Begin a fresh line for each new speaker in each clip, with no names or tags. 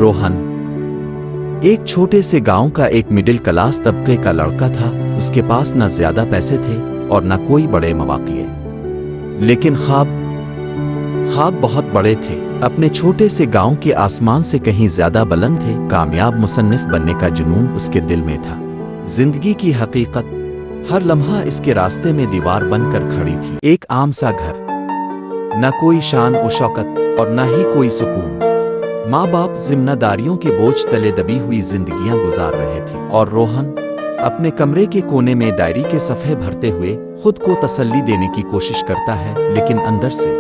रोहन एक छोटे से गांव का एक मिडिल क्लास तबके का लड़का था। उसके पास न ज्यादा पैसे थे और न कोई बड़े मौके, लेकिन ख्वाब बहुत बड़े थे। अपने छोटे से गांव के आसमान से कहीं ज्यादा बुलंद थे। कामयाब मुसन्निफ बनने का जुनून उसके दिल में था। जिंदगी की हकीकत हर लम्हा इसके रास्ते में दीवार बनकर खड़ी थी। एक आम सा घर, न कोई शान और शौकत और न ही कोई सुकून। माँ बाप जिम्मेदारियों के बोझ तले दबी हुई जिंदगियां गुजार रहे थे और रोहन अपने कमरे के कोने में डायरी के सफ़े भरते हुए खुद को तसल्ली देने की कोशिश करता है, लेकिन अंदर से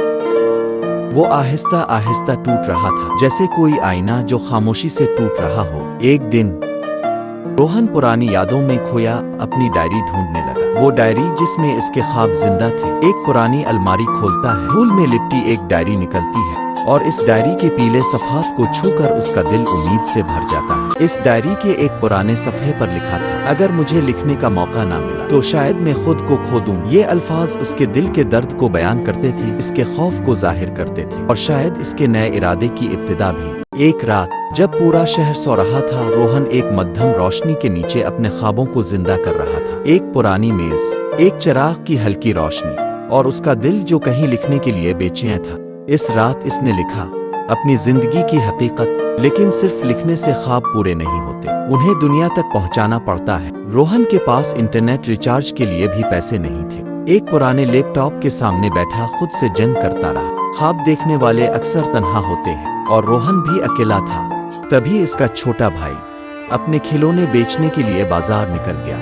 वो आहिस्ता आहिस्ता टूट रहा था, जैसे कोई आईना जो खामोशी से टूट रहा हो। एक दिन रोहन पुरानी यादों में खोया अपनी डायरी ढूंढने लगा। वो डायरी जिसमें इसके ख्वाब जिंदा थे। एक पुरानी अलमारी खोलता है, धूल में लिपटी एक डायरी निकलती है और इस डायरी के पीले सफ़ात को छूकर उसका दिल उम्मीद से भर जाता है। इस डायरी के एक पुराने सफ़े पर लिखा था, अगर मुझे लिखने का मौका ना मिला तो शायद मैं खुद को खो दूं। ये अल्फाज इसके दिल के दर्द को बयान करते थे, इसके खौफ को जाहिर करते थे और शायद इसके नए इरादे की इब्तिदा भी। एक रात जब पूरा शहर सो रहा था, रोहन एक मध्यम रोशनी के नीचे अपने ख्वाबों को जिंदा कर रहा था। एक पुरानी मेज, एक चिराग की हल्की रोशनी और उसका दिल जो कहीं लिखने के लिए बेचैन था। इस रात इसने लिखा अपनी जिंदगी की हकीकत, लेकिन सिर्फ लिखने से ख्वाब पूरे नहीं होते, उन्हें दुनिया तक पहुंचाना पड़ता है। रोहन के पास इंटरनेट रिचार्ज के लिए भी पैसे नहीं थे। एक पुराने लैपटॉप के सामने बैठा खुद से जंग करता रहा। ख्वाब देखने वाले अक्सर तन्हा होते हैं और रोहन भी अकेला था। तभी इसका छोटा भाई अपने खिलौने बेचने के लिए बाजार निकल गया।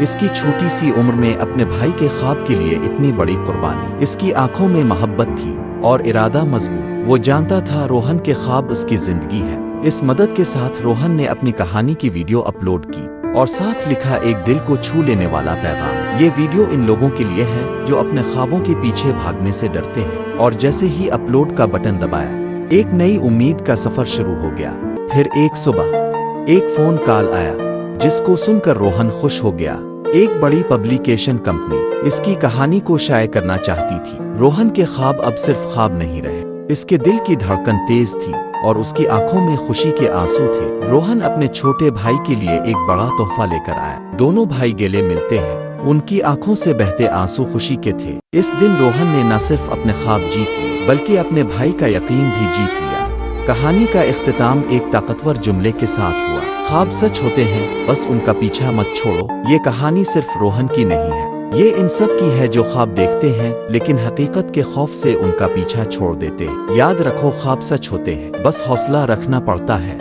इसकी छोटी सी उम्र में अपने भाई के ख्वाब के लिए इतनी बड़ी कुर्बानी। इसकी आंखों में मोहब्बत थी और इरादा मजबूत। वो जानता था रोहन के ख्वाब उसकी जिंदगी है। इस मदद के साथ रोहन ने अपनी कहानी की वीडियो अपलोड की और साथ लिखा एक दिल को छू लेने वाला पैगाम। ये वीडियो इन लोगों के लिए है जो अपने ख्वाबों के पीछे भागने से डरते हैं। और जैसे ही अपलोड का बटन दबाया, एक नई उम्मीद का सफर शुरू हो गया। फिर एक सुबह एक फोन कॉल आया जिसको सुनकर रोहन खुश हो गया। एक बड़ी पब्लिकेशन कंपनी इसकी कहानी को शाये करना चाहती थी। रोहन के ख्वाब अब सिर्फ ख्वाब नहीं रहे, इसके दिल की धड़कन तेज थी और उसकी आंखों में खुशी के आंसू थे। रोहन अपने छोटे भाई के लिए एक बड़ा तोहफा लेकर आया। दोनों भाई गले मिलते हैं, उनकी आंखों से बहते आंसू खुशी के थे। इस दिन रोहन ने न सिर्फ अपने ख्वाब जीत लिए बल्कि अपने भाई का यकीन भी जीत लिया। कहानी का इख्तिताम एक ताकतवर जुमले के साथ हुआ, ख्वाब सच होते हैं, बस उनका पीछा मत छोड़ो। ये कहानी सिर्फ रोहन की नहीं है, ये इन सब की है जो ख्वाब देखते हैं लेकिन हकीकत के खौफ से उनका पीछा छोड़ देते हैं। याद रखो, ख्वाब सच होते हैं, बस हौसला रखना पड़ता है।